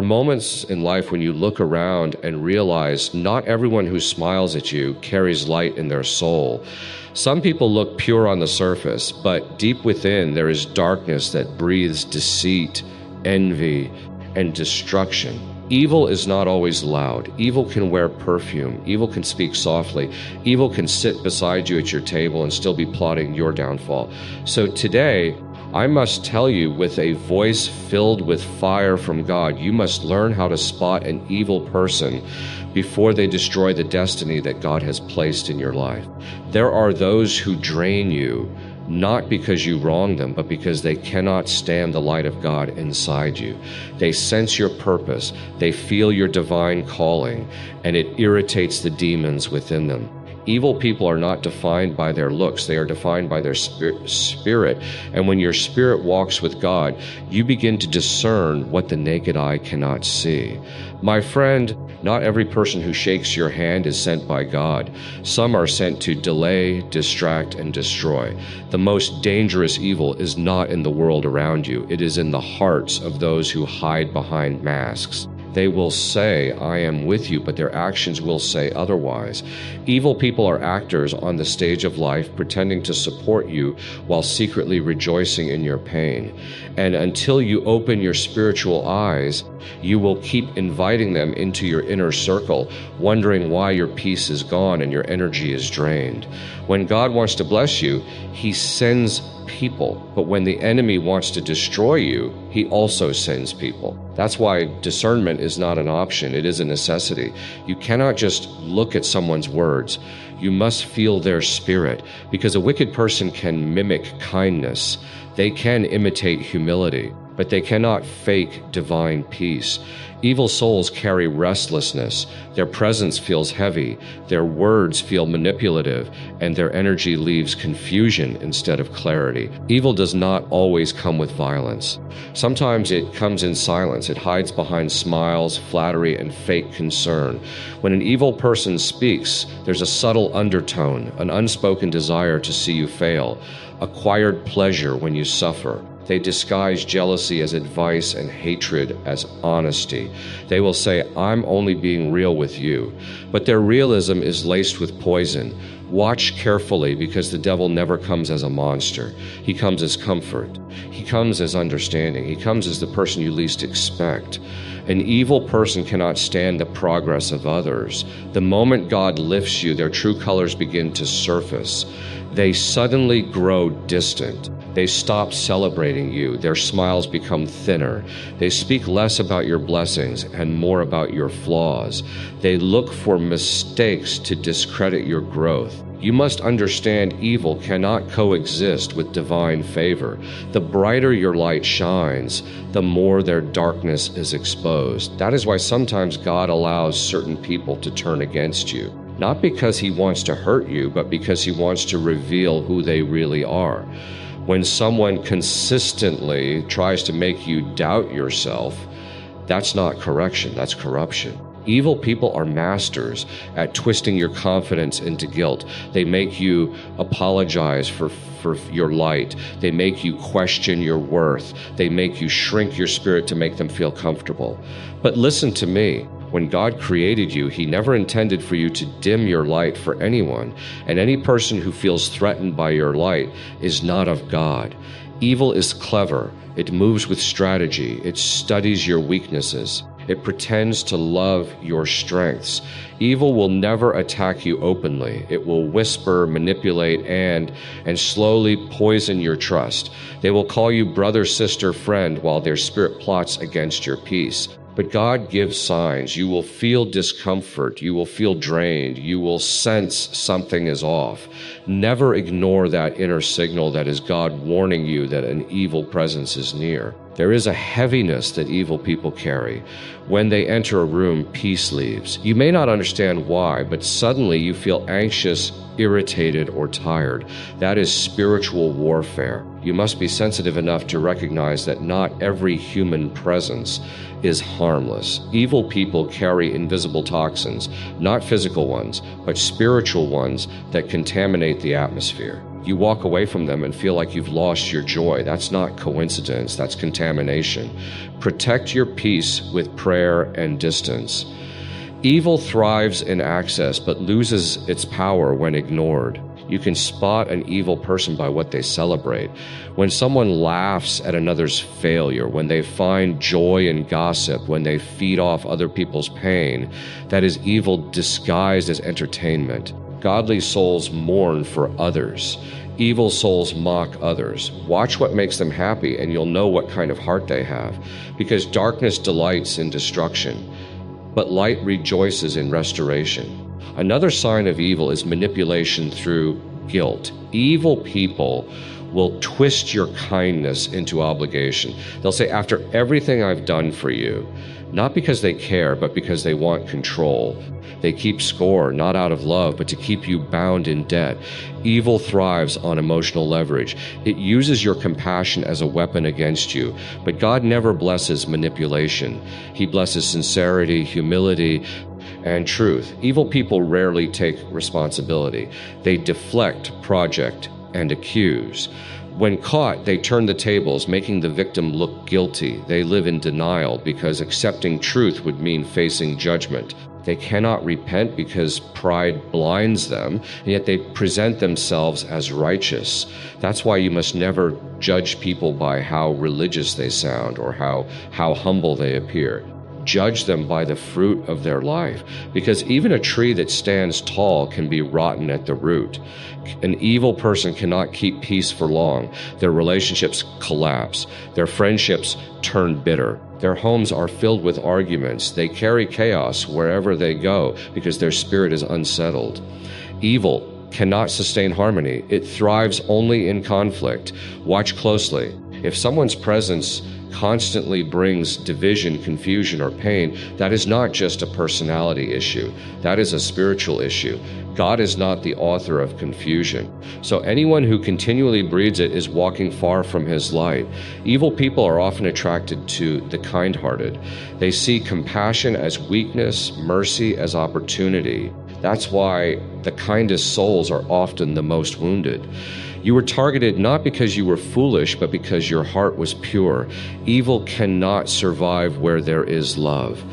moments in life when you look around and realize not everyone who smiles at you carries light in their soul. Some people look pure on the surface, but deep within there is darkness that breathes deceit, envy, and destruction. Evil is not always loud. Evil can wear perfume. Evil can speak softly. Evil can sit beside you at your table and still be plotting your downfall. So today, I must tell you with a voice filled with fire from God, you must learn how to spot an evil person before they destroy the destiny that God has placed in your life. There are those who drain you, not because you wrong them, but because they cannot stand the light of God inside you. They sense your purpose, they feel your divine calling, and it irritates the demons within them. Evil people are not defined by their looks, they are defined by their spirit. And when your spirit walks with God, you begin to discern what the naked eye cannot see. My friend, not every person who shakes your hand is sent by God. Some are sent to delay, distract, and destroy. The most dangerous evil is not in the world around you. It is in the hearts of those who hide behind masks. They will say, I am with you, but their actions will say otherwise. Evil people are actors on the stage of life, pretending to support you while secretly rejoicing in your pain. And until you open your spiritual eyes, you will keep inviting them into your inner circle, wondering why your peace is gone and your energy is drained. When God wants to bless you, He sends people. But when the enemy wants to destroy you, he also sends people. That's why discernment is not an option. It is a necessity. You cannot just look at someone's words. You must feel their spirit, because a wicked person can mimic kindness. They can imitate humility, but they cannot fake divine peace. Evil souls carry restlessness. Their presence feels heavy. Their words feel manipulative, and their energy leaves confusion instead of clarity. Evil does not always come with violence. Sometimes it comes in silence. It hides behind smiles, flattery, and fake concern. When an evil person speaks, there's a subtle undertone, an unspoken desire to see you fail, acquired pleasure when you suffer. They disguise jealousy as advice and hatred as honesty. They will say, I'm only being real with you. But their realism is laced with poison. Watch carefully, because the devil never comes as a monster. He comes as comfort. He comes as understanding. He comes as the person you least expect. An evil person cannot stand the progress of others. The moment God lifts you, their true colors begin to surface. They suddenly grow distant. They stop celebrating you. Their smiles become thinner. They speak less about your blessings and more about your flaws. They look for mistakes to discredit your growth. You must understand evil cannot coexist with divine favor. The brighter your light shines, the more their darkness is exposed. That is why sometimes God allows certain people to turn against you. Not because He wants to hurt you, but because He wants to reveal who they really are. When someone consistently tries to make you doubt yourself, that's not correction, that's corruption. Evil people are masters at twisting your confidence into guilt. They make you apologize for your light. They make you question your worth. They make you shrink your spirit to make them feel comfortable. But listen to me. When God created you, He never intended for you to dim your light for anyone. And any person who feels threatened by your light is not of God. Evil is clever. It moves with strategy. It studies your weaknesses. It pretends to love your strengths. Evil will never attack you openly. It will whisper, manipulate, and slowly poison your trust. They will call you brother, sister, friend, while their spirit plots against your peace. But God gives signs. You will feel discomfort. You will feel drained. You will sense something is off. Never ignore that inner signal that is God warning you that an evil presence is near. There is a heaviness that evil people carry. When they enter a room, peace leaves. You may not understand why, but suddenly you feel anxious, irritated, or tired. That is spiritual warfare. You must be sensitive enough to recognize that not every human presence is harmless. Evil people carry invisible toxins, not physical ones, but spiritual ones that contaminate the atmosphere. You walk away from them and feel like you've lost your joy. That's not coincidence, that's contamination. Protect your peace with prayer and distance. Evil thrives in access but loses its power when ignored. You can spot an evil person by what they celebrate. When someone laughs at another's failure, when they find joy in gossip, when they feed off other people's pain, that is evil disguised as entertainment. Godly souls mourn for others. Evil souls mock others. Watch what makes them happy, and you'll know what kind of heart they have. Because darkness delights in destruction, but light rejoices in restoration. Another sign of evil is manipulation through guilt. Evil people will twist your kindness into obligation. They'll say, after everything I've done for you, not because they care, but because they want control. They keep score, not out of love, but to keep you bound in debt. Evil thrives on emotional leverage. It uses your compassion as a weapon against you. But God never blesses manipulation. He blesses sincerity, humility, and truth. Evil people rarely take responsibility. They deflect, project, and accuse. When caught, they turn the tables, making the victim look guilty. They live in denial because accepting truth would mean facing judgment. They cannot repent because pride blinds them, and yet they present themselves as righteous. That's why you must never judge people by how religious they sound or how humble they appear. Judge them by the fruit of their life, because even a tree that stands tall can be rotten at the root. An evil person cannot keep peace for long. Their relationships collapse. Their friendships turn bitter. Their homes are filled with arguments. They carry chaos wherever they go because their spirit is unsettled. Evil cannot sustain harmony. It thrives only in conflict. Watch closely. If someone's presence constantly brings division, confusion, or pain, that is not just a personality issue. That is a spiritual issue. God is not the author of confusion. So anyone who continually breeds it is walking far from his light. Evil people are often attracted to the kind-hearted. They see compassion as weakness, mercy as opportunity. That's why the kindest souls are often the most wounded. You were targeted not because you were foolish, but because your heart was pure. Evil cannot survive where there is love.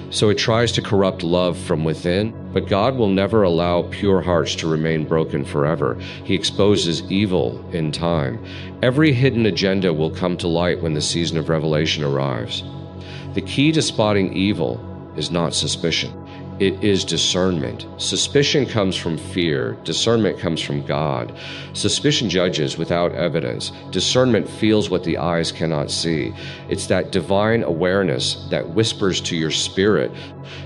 So it tries to corrupt love from within, but God will never allow pure hearts to remain broken forever. He exposes evil in time. Every hidden agenda will come to light when the season of revelation arrives. The key to spotting evil is not suspicion. It is discernment. Suspicion comes from fear. Discernment comes from God. Suspicion judges without evidence. Discernment feels what the eyes cannot see. It's that divine awareness that whispers to your spirit,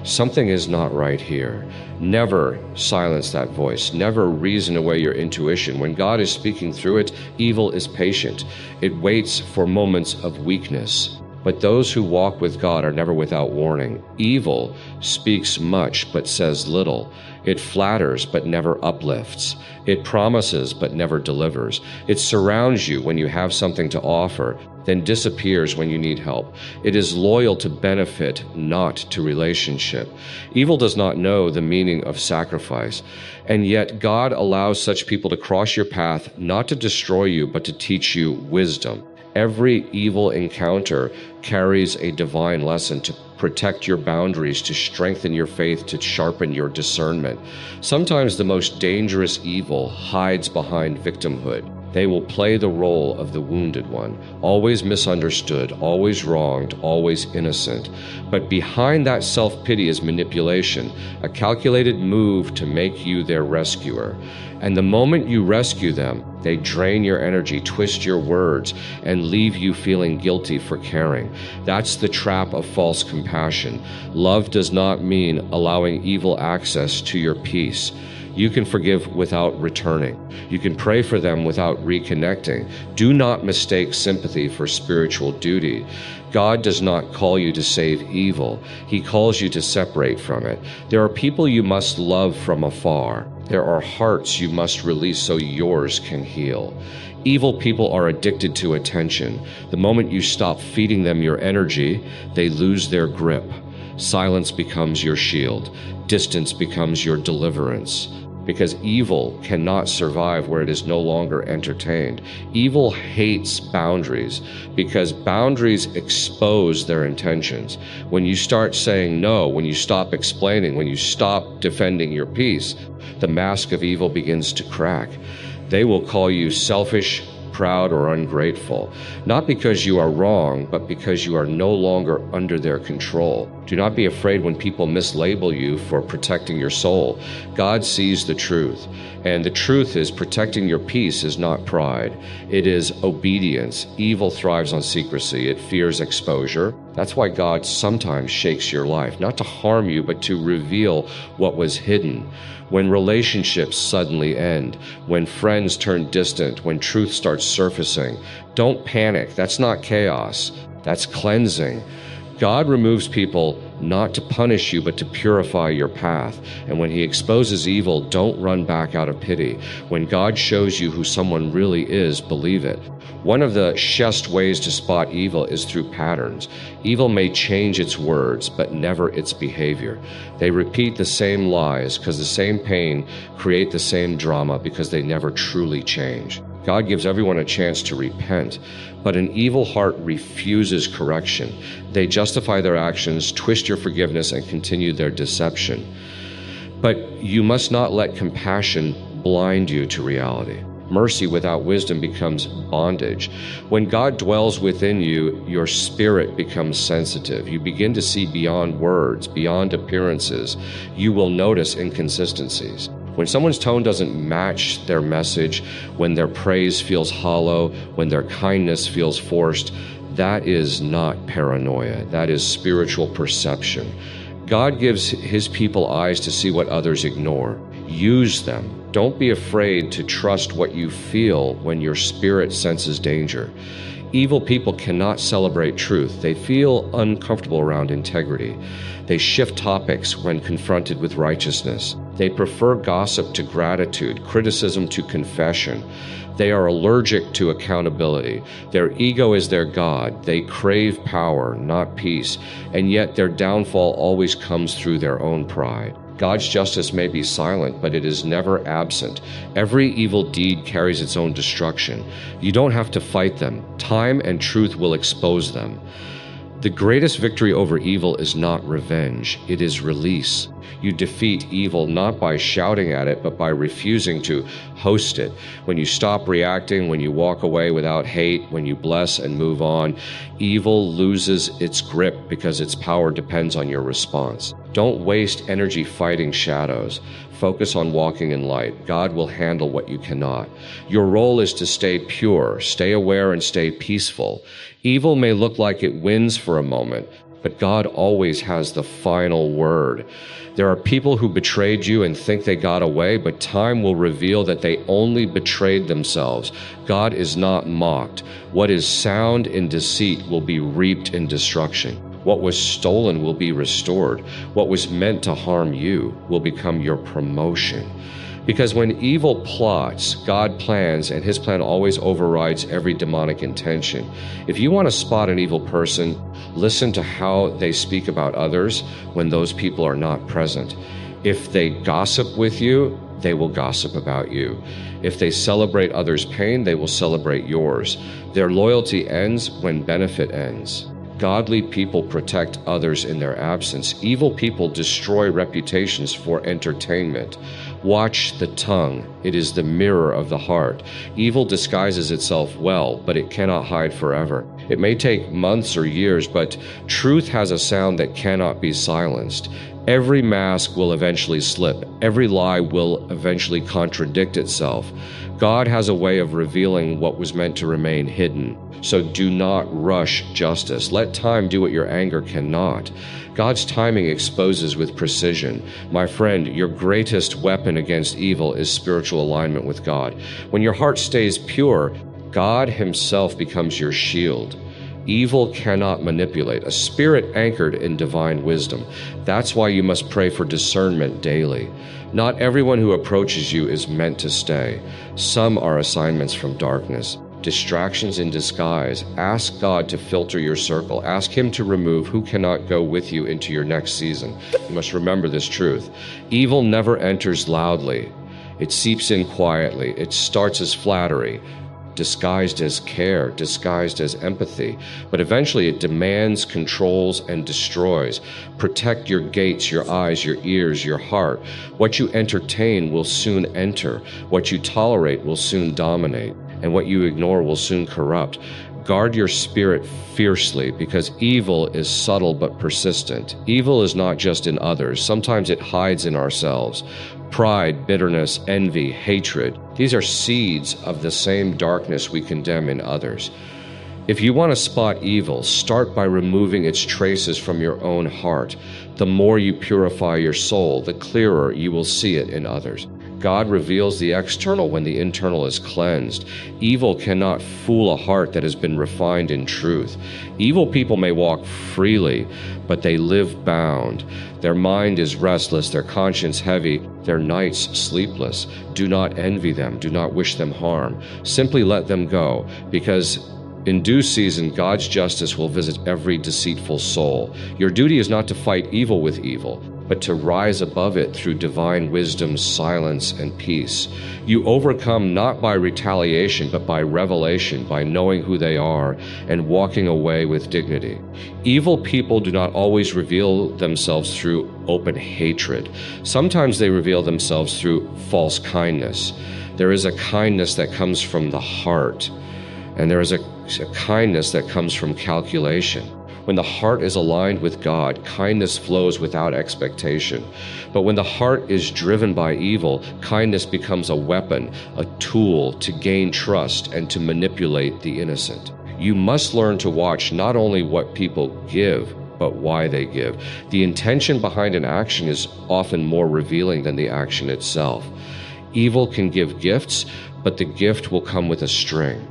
something is not right here. Never silence that voice. Never reason away your intuition. When God is speaking through it, evil is patient. It waits for moments of weakness. But those who walk with God are never without warning. Evil speaks much but says little. It flatters but never uplifts. It promises but never delivers. It surrounds you when you have something to offer, then disappears when you need help. It is loyal to benefit, not to relationship. Evil does not know the meaning of sacrifice, and yet God allows such people to cross your path not to destroy you but to teach you wisdom. Every evil encounter carries a divine lesson to protect your boundaries, to strengthen your faith, to sharpen your discernment. Sometimes the most dangerous evil hides behind victimhood. They will play the role of the wounded one, always misunderstood, always wronged, always innocent. But behind that self-pity is manipulation, a calculated move to make you their rescuer. And the moment you rescue them, they drain your energy, twist your words, and leave you feeling guilty for caring. That's the trap of false compassion. Love does not mean allowing evil access to your peace. You can forgive without returning. You can pray for them without reconnecting. Do not mistake sympathy for spiritual duty. God does not call you to save evil. He calls you to separate from it. There are people you must love from afar. There are hearts you must release so yours can heal. Evil people are addicted to attention. The moment you stop feeding them your energy, they lose their grip. Silence becomes your shield. Distance becomes your deliverance. because evil cannot survive where it is no longer entertained. Evil hates boundaries because boundaries expose their intentions. When you start saying no, when you stop explaining, when you stop defending your peace, the mask of evil begins to crack. They will call you selfish, proud, or ungrateful, not because you are wrong, but because you are no longer under their control. Do not be afraid when people mislabel you for protecting your soul. God sees the truth, and the truth is protecting your peace is not pride. It is obedience. Evil thrives on secrecy. It fears exposure. That's why God sometimes shakes your life, not to harm you, but to reveal what was hidden. When relationships suddenly end, when friends turn distant, when truth starts surfacing, don't panic. That's not chaos. That's cleansing. God removes people not to punish you, but to purify your path. And when he exposes evil, don't run back out of pity. When God shows you who someone really is, believe it. One of the surest ways to spot evil is through patterns. Evil may change its words, but never its behavior. They repeat the same lies because the same pain create the same drama because they never truly change. God gives everyone a chance to repent, but an evil heart refuses correction. They justify their actions, twist your forgiveness, and continue their deception. But you must not let compassion blind you to reality. Mercy without wisdom becomes bondage. When God dwells within you, your spirit becomes sensitive. You begin to see beyond words, beyond appearances. You will notice inconsistencies. When someone's tone doesn't match their message, when their praise feels hollow, when their kindness feels forced, that is not paranoia. That is spiritual perception. God gives his people eyes to see what others ignore. Use them. Don't be afraid to trust what you feel when your spirit senses danger. Evil people cannot celebrate truth. They feel uncomfortable around integrity. They shift topics when confronted with righteousness. They prefer gossip to gratitude, criticism to confession. They are allergic to accountability. Their ego is their god. They crave power, not peace, and yet their downfall always comes through their own pride. God's justice may be silent, but it is never absent. Every evil deed carries its own destruction. You don't have to fight them. Time and truth will expose them. The greatest victory over evil is not revenge, it is release. You defeat evil not by shouting at it, but by refusing to host it. When you stop reacting, when you walk away without hate, when you bless and move on, evil loses its grip because its power depends on your response. Don't waste energy fighting shadows. Focus on walking in light. God will handle what you cannot. Your role is to stay pure, stay aware, and stay peaceful. Evil may look like it wins for a moment, but God always has the final word. There are people who betrayed you and think they got away, but time will reveal that they only betrayed themselves. God is not mocked. What is sound in deceit will be reaped in destruction. What was stolen will be restored. What was meant to harm you will become your promotion. Because when evil plots, God plans, and his plan always overrides every demonic intention. If you want to spot an evil person, listen to how they speak about others when those people are not present. If they gossip with you, they will gossip about you. If they celebrate others' pain, they will celebrate yours. Their loyalty ends when benefit ends. Godly people protect others in their absence. Evil people destroy reputations for entertainment. Watch the tongue. It is the mirror of the heart. Evil disguises itself well, but it cannot hide forever. It may take months or years, but truth has a sound that cannot be silenced. Every mask will eventually slip. Every lie will eventually contradict itself. God has a way of revealing what was meant to remain hidden. So do not rush justice. Let time do what your anger cannot. God's timing exposes with precision. My friend, your greatest weapon against evil is spiritual alignment with God. When your heart stays pure, God himself becomes your shield. Evil cannot manipulate, a spirit anchored in divine wisdom. That's why you must pray for discernment daily. Not everyone who approaches you is meant to stay. Some are assignments from darkness. Distractions in disguise. Ask God to filter your circle. Ask him to remove who cannot go with you into your next season. You must remember this truth. Evil never enters loudly. It seeps in quietly. It starts as flattery, disguised as care, disguised as empathy, but eventually it demands, controls, and destroys. Protect your gates, your eyes, your ears, your heart. What you entertain will soon enter. What you tolerate will soon dominate, and what you ignore will soon corrupt. Guard your spirit fiercely, because evil is subtle but persistent. Evil is not just in others. Sometimes it hides in ourselves. Pride, bitterness, envy, hatred. These are seeds of the same darkness we condemn in others. If you want to spot evil, start by removing its traces from your own heart. The more you purify your soul, the clearer you will see it in others. God reveals the external when the internal is cleansed. Evil cannot fool a heart that has been refined in truth. Evil people may walk freely, but they live bound. Their mind is restless, their conscience heavy, their nights sleepless. Do not envy them, do not wish them harm. Simply let them go, because in due season, God's justice will visit every deceitful soul. Your duty is not to fight evil with evil, but to rise above it through divine wisdom, silence, and peace. You overcome not by retaliation, but by revelation, by knowing who they are and walking away with dignity. Evil people do not always reveal themselves through open hatred. Sometimes they reveal themselves through false kindness. There is a kindness that comes from the heart, and there is a kindness that comes from calculation. When the heart is aligned with God, kindness flows without expectation. But when the heart is driven by evil, kindness becomes a weapon, a tool to gain trust and to manipulate the innocent. You must learn to watch not only what people give, but why they give. The intention behind an action is often more revealing than the action itself. Evil can give gifts, but the gift will come with a string.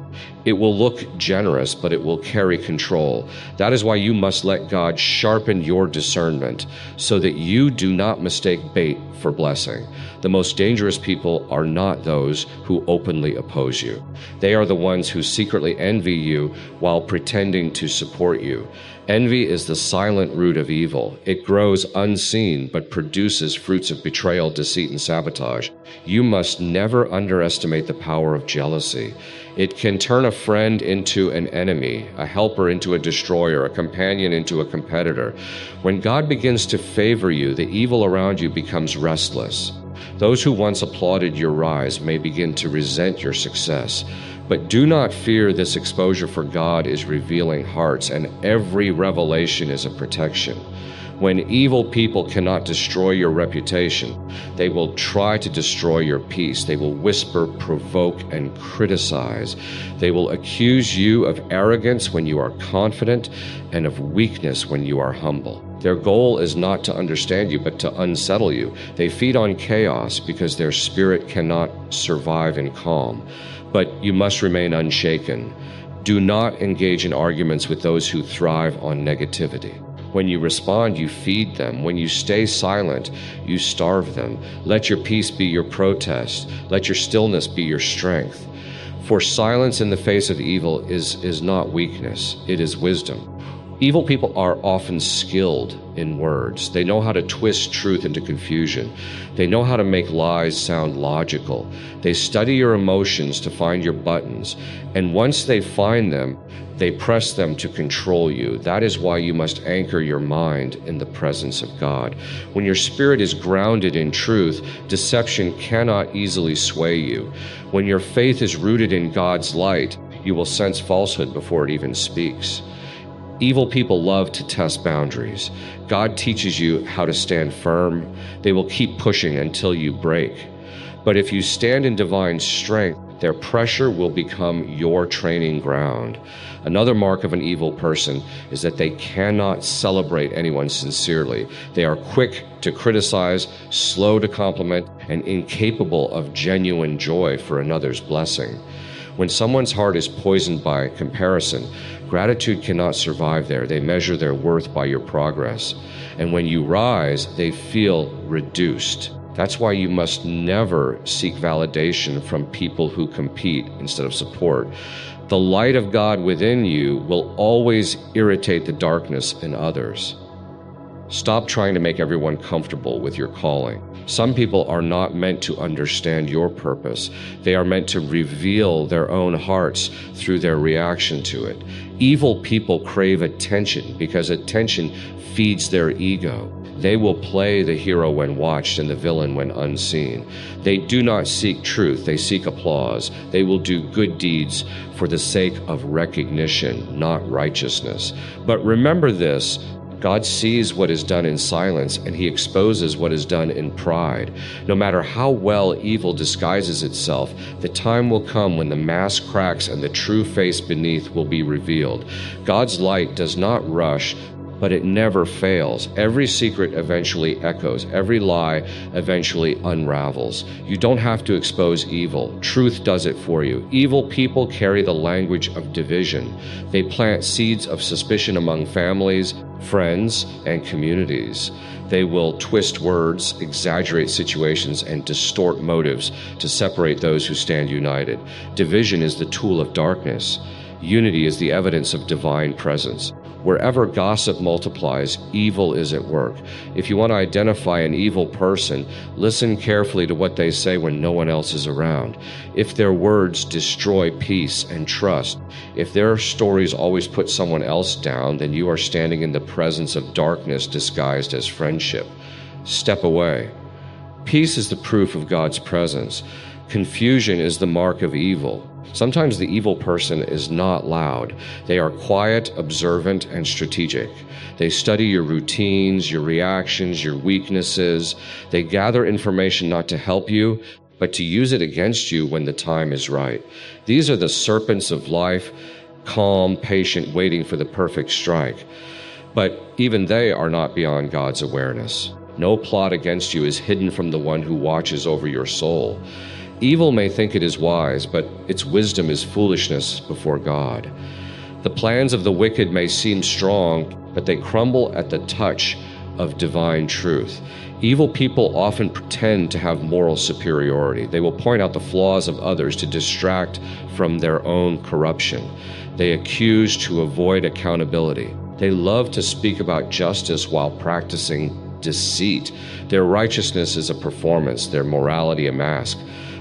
It will look generous, but it will carry control. That is why you must let God sharpen your discernment so that you do not mistake bait for blessing. The most dangerous people are not those who openly oppose you. They are the ones who secretly envy you while pretending to support you. Envy is the silent root of evil. It grows unseen, but produces fruits of betrayal, deceit, and sabotage. You must never underestimate the power of jealousy. It can turn a friend into an enemy, a helper into a destroyer, a companion into a competitor. When God begins to favor you, the evil around you becomes restless. Those who once applauded your rise may begin to resent your success. But do not fear this exposure, for God is revealing hearts, and every revelation is a protection. When evil people cannot destroy your reputation, they will try to destroy your peace. They will whisper, provoke, and criticize. They will accuse you of arrogance when you are confident, and of weakness when you are humble. Their goal is not to understand you, but to unsettle you. They feed on chaos because their spirit cannot survive in calm. But you must remain unshaken. Do not engage in arguments with those who thrive on negativity. When you respond, you feed them. When you stay silent, you starve them. Let your peace be your protest. Let your stillness be your strength. For silence in the face of evil is not weakness, it is wisdom. Evil people are often skilled in words. They know how to twist truth into confusion. They know how to make lies sound logical. They study your emotions to find your buttons. And once they find them, they press them to control you. That is why you must anchor your mind in the presence of God. When your spirit is grounded in truth, deception cannot easily sway you. When your faith is rooted in God's light, you will sense falsehood before it even speaks. Evil people love to test boundaries. God teaches you how to stand firm. They will keep pushing until you break. But if you stand in divine strength, their pressure will become your training ground. Another mark of an evil person is that they cannot celebrate anyone sincerely. They are quick to criticize, slow to compliment, and incapable of genuine joy for another's blessing. When someone's heart is poisoned by comparison, gratitude cannot survive there. They measure their worth by your progress. And when you rise, they feel reduced. That's why you must never seek validation from people who compete instead of support. The light of God within you will always irritate the darkness in others. Stop trying to make everyone comfortable with your calling. Some people are not meant to understand your purpose. They are meant to reveal their own hearts through their reaction to it. Evil people crave attention because attention feeds their ego. They will play the hero when watched and the villain when unseen. They do not seek truth, they seek applause. They will do good deeds for the sake of recognition, not righteousness. But remember this, God sees what is done in silence, and he exposes what is done in pride. No matter how well evil disguises itself, the time will come when the mask cracks and the true face beneath will be revealed. God's light does not rush, but it never fails. Every secret eventually echoes. Every lie eventually unravels. You don't have to expose evil. Truth does it for you. Evil people carry the language of division. They plant seeds of suspicion among families, friends, and communities. They will twist words, exaggerate situations, and distort motives to separate those who stand united. Division is the tool of darkness. Unity is the evidence of divine presence. Wherever gossip multiplies, evil is at work. If you want to identify an evil person, listen carefully to what they say when no one else is around. If their words destroy peace and trust, if their stories always put someone else down, then you are standing in the presence of darkness disguised as friendship. Step away. Peace is the proof of God's presence. Confusion is the mark of evil. Sometimes the evil person is not loud. They are quiet, observant, and strategic. They study your routines, your reactions, your weaknesses. They gather information not to help you, but to use it against you when the time is right. These are the serpents of life, calm, patient, waiting for the perfect strike. But even they are not beyond God's awareness. No plot against you is hidden from the one who watches over your soul. Evil may think it is wise, but its wisdom is foolishness before God. The plans of the wicked may seem strong, but they crumble at the touch of divine truth. Evil people often pretend to have moral superiority. They will point out the flaws of others to distract from their own corruption. They accuse to avoid accountability. They love to speak about justice while practicing deceit. Their righteousness is a performance, their morality a mask.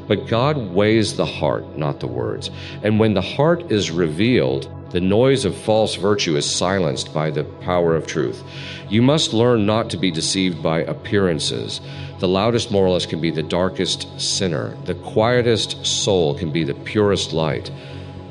But God weighs the heart, not the words. And when the heart is revealed, the noise of false virtue is silenced by the power of truth. You must learn not to be deceived by appearances. The loudest moralist can be the darkest sinner. The quietest soul can be the purest light.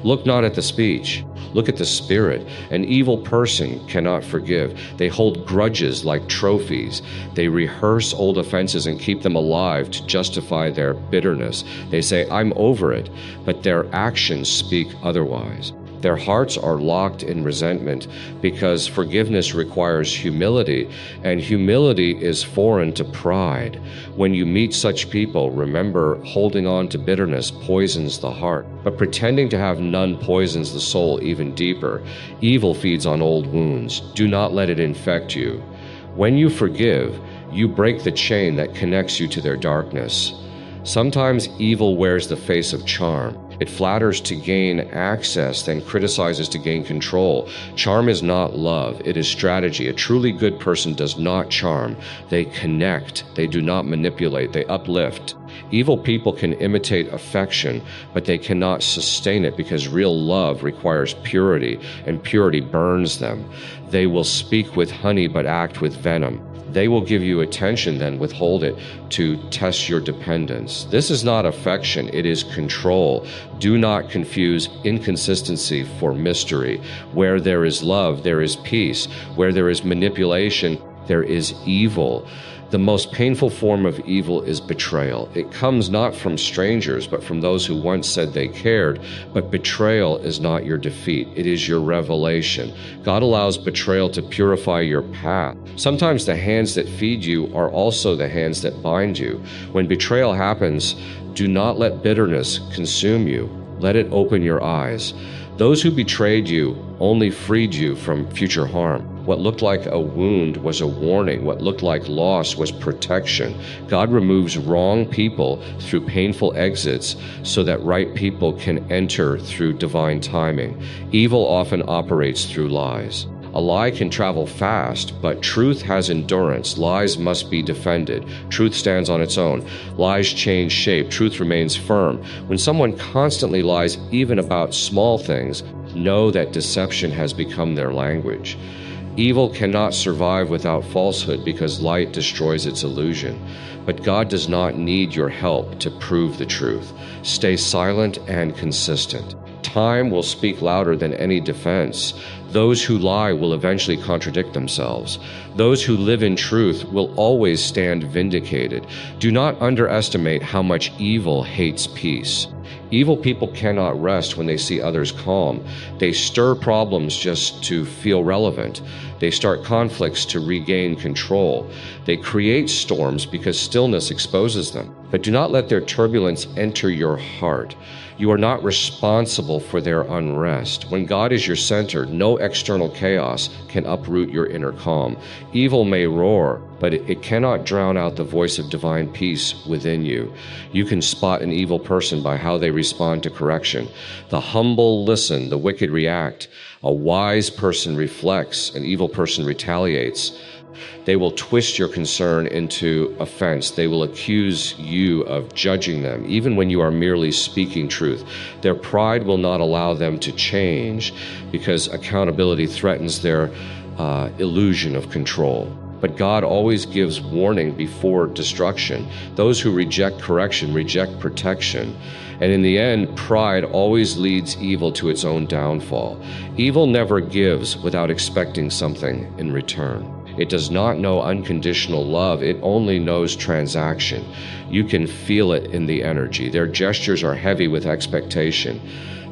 Look not at the speech. Look at the spirit. An evil person cannot forgive. They hold grudges like trophies. They rehearse old offenses and keep them alive to justify their bitterness. They say, I'm over it, but their actions speak otherwise. Their hearts are locked in resentment because forgiveness requires humility, and humility is foreign to pride. When you meet such people, remember, holding on to bitterness poisons the heart, but pretending to have none poisons the soul even deeper. Evil feeds on old wounds. Do not let it infect you. When you forgive, you break the chain that connects you to their darkness. Sometimes evil wears the face of charm. It flatters to gain access, then criticizes to gain control. Charm is not love, it is strategy. A truly good person does not charm. They connect. They do not manipulate. They uplift. Evil people can imitate affection, but they cannot sustain it because real love requires purity, and purity burns them. They will speak with honey but act with venom. They will give you attention, then withhold it to test your dependence. This is not affection, it is control. Do not confuse inconsistency for mystery. Where there is love, there is peace. Where there is manipulation, there is evil. The most painful form of evil is betrayal. It comes not from strangers, but from those who once said they cared. But betrayal is not your defeat. It is your revelation. God allows betrayal to purify your path. Sometimes the hands that feed you are also the hands that bind you. When betrayal happens, do not let bitterness consume you. Let it open your eyes. Those who betrayed you only freed you from future harm. What looked like a wound was a warning. What looked like loss was protection. God removes wrong people through painful exits so that right people can enter through divine timing. Evil often operates through lies. A lie can travel fast, but truth has endurance. Lies must be defended. Truth stands on its own. Lies change shape. Truth remains firm. When someone constantly lies, even about small things, know that deception has become their language. Evil cannot survive without falsehood because light destroys its illusion. But God does not need your help to prove the truth. Stay silent and consistent. Time will speak louder than any defense. Those who lie will eventually contradict themselves. Those who live in truth will always stand vindicated. Do not underestimate how much evil hates peace. Evil people cannot rest when they see others calm. They stir problems just to feel relevant. They start conflicts to regain control. They create storms because stillness exposes them. But do not let their turbulence enter your heart. You are not responsible for their unrest. When God is your center, no external chaos can uproot your inner calm. Evil may roar, but it cannot drown out the voice of divine peace within you. You can spot an evil person by how they respond to correction. The humble listen, the wicked react. A wise person reflects, an evil person retaliates. They will twist your concern into offense. They will accuse you of judging them, even when you are merely speaking truth. Their pride will not allow them to change because accountability threatens their illusion of control. But God always gives warning before destruction. Those who reject correction reject protection. And in the end, pride always leads evil to its own downfall. Evil never gives without expecting something in return. It does not know unconditional love. It only knows transaction. You can feel it in the energy. Their gestures are heavy with expectation.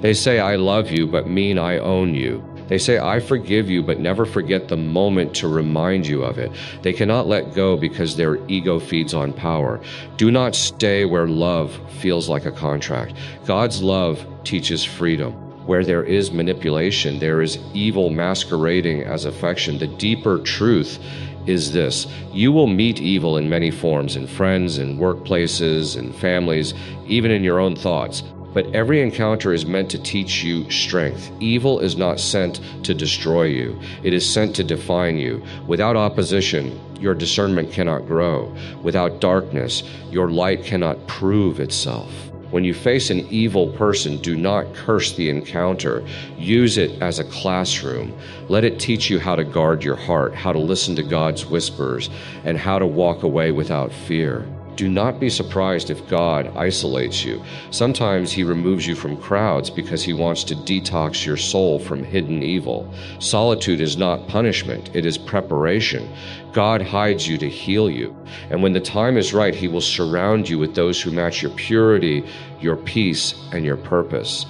They say, "I love you," but mean "I own you." They say, "I forgive you," but never forget the moment to remind you of it. They cannot let go because their ego feeds on power. Do not stay where love feels like a contract. God's love teaches freedom. Where there is manipulation, there is evil masquerading as affection. The deeper truth is this: you will meet evil in many forms, in friends, in workplaces, in families, even in your own thoughts. But every encounter is meant to teach you strength. Evil is not sent to destroy you. It is sent to define you. Without opposition, your discernment cannot grow. Without darkness, your light cannot prove itself. When you face an evil person, do not curse the encounter. Use it as a classroom. Let it teach you how to guard your heart, how to listen to God's whispers, and how to walk away without fear. Do not be surprised if God isolates you. Sometimes He removes you from crowds because He wants to detox your soul from hidden evil. Solitude is not punishment, it is preparation. God hides you to heal you. And when the time is right, He will surround you with those who match your purity, your peace, and your purpose.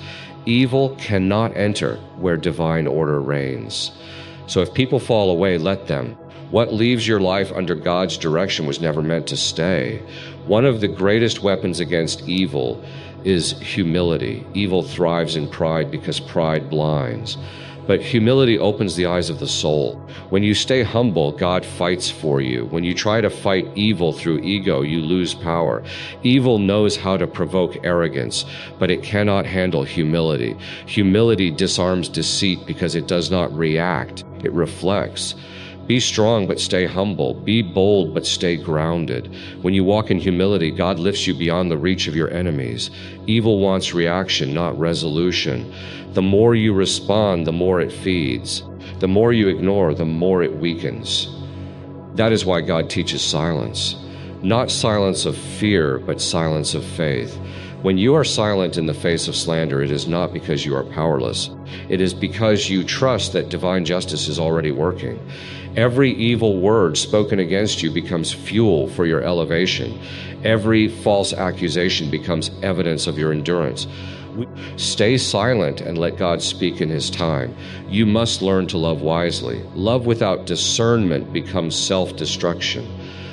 Evil cannot enter where divine order reigns. So if people fall away, let them. What leaves your life under God's direction was never meant to stay. One of the greatest weapons against evil is humility. Evil thrives in pride because pride blinds. But humility opens the eyes of the soul. When you stay humble, God fights for you. When you try to fight evil through ego, you lose power. Evil knows how to provoke arrogance, but it cannot handle humility. Humility disarms deceit because it does not react, it reflects. Be strong, but stay humble. Be bold, but stay grounded. When you walk in humility, God lifts you beyond the reach of your enemies. Evil wants reaction, not resolution. The more you respond, the more it feeds. The more you ignore, the more it weakens. That is why God teaches silence. Not silence of fear, but silence of faith. When you are silent in the face of slander, it is not because you are powerless. It is because you trust that divine justice is already working. Every evil word spoken against you becomes fuel for your elevation. Every false accusation becomes evidence of your endurance. Stay silent and let God speak in His time. You must learn to love wisely. Love without discernment becomes self-destruction.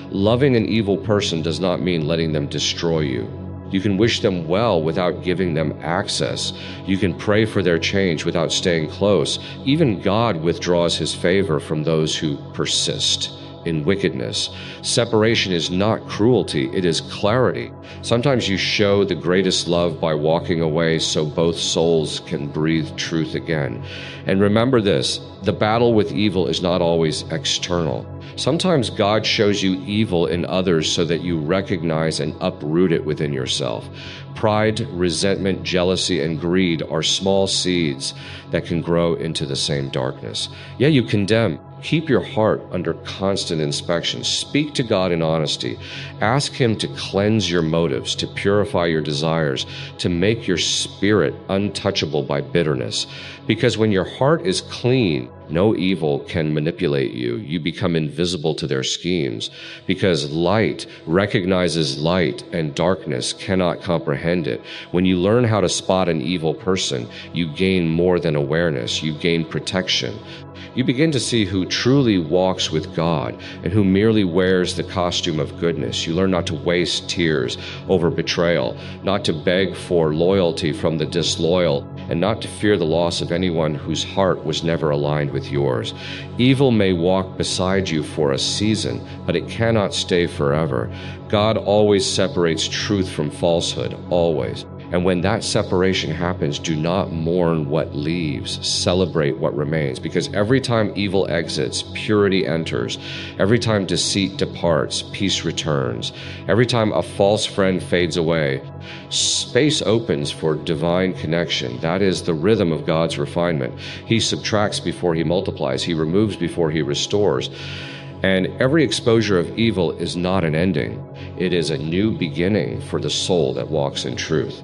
Loving an evil person does not mean letting them destroy you. You can wish them well without giving them access. You can pray for their change without staying close. Even God withdraws His favor from those who persist. in wickedness. Separation is not cruelty, it is clarity. Sometimes you show the greatest love by walking away so both souls can breathe truth again. And remember this, the battle with evil is not always external. Sometimes God shows you evil in others so that you recognize and uproot it within yourself. Pride, resentment, jealousy, and greed are small seeds that can grow into the same darkness. Yeah, you condemn. Keep your heart under constant inspection. Speak to God in honesty. Ask Him to cleanse your motives, to purify your desires, to make your spirit untouchable by bitterness. Because when your heart is clean, no evil can manipulate you. You become invisible to their schemes. Because light recognizes light and darkness cannot comprehend it. When you learn how to spot an evil person, you gain more than awareness. You gain protection. You begin to see who truly walks with God and who merely wears the costume of goodness. You learn not to waste tears over betrayal, not to beg for loyalty from the disloyal, and not to fear the loss of anyone whose heart was never aligned with yours. Evil may walk beside you for a season, but it cannot stay forever. God always separates truth from falsehood, always. And when that separation happens, do not mourn what leaves, celebrate what remains. Because every time evil exits, purity enters. Every time deceit departs, peace returns. Every time a false friend fades away, space opens for divine connection. That is the rhythm of God's refinement. He subtracts before He multiplies. He removes before He restores. And every exposure of evil is not an ending. It is a new beginning for the soul that walks in truth.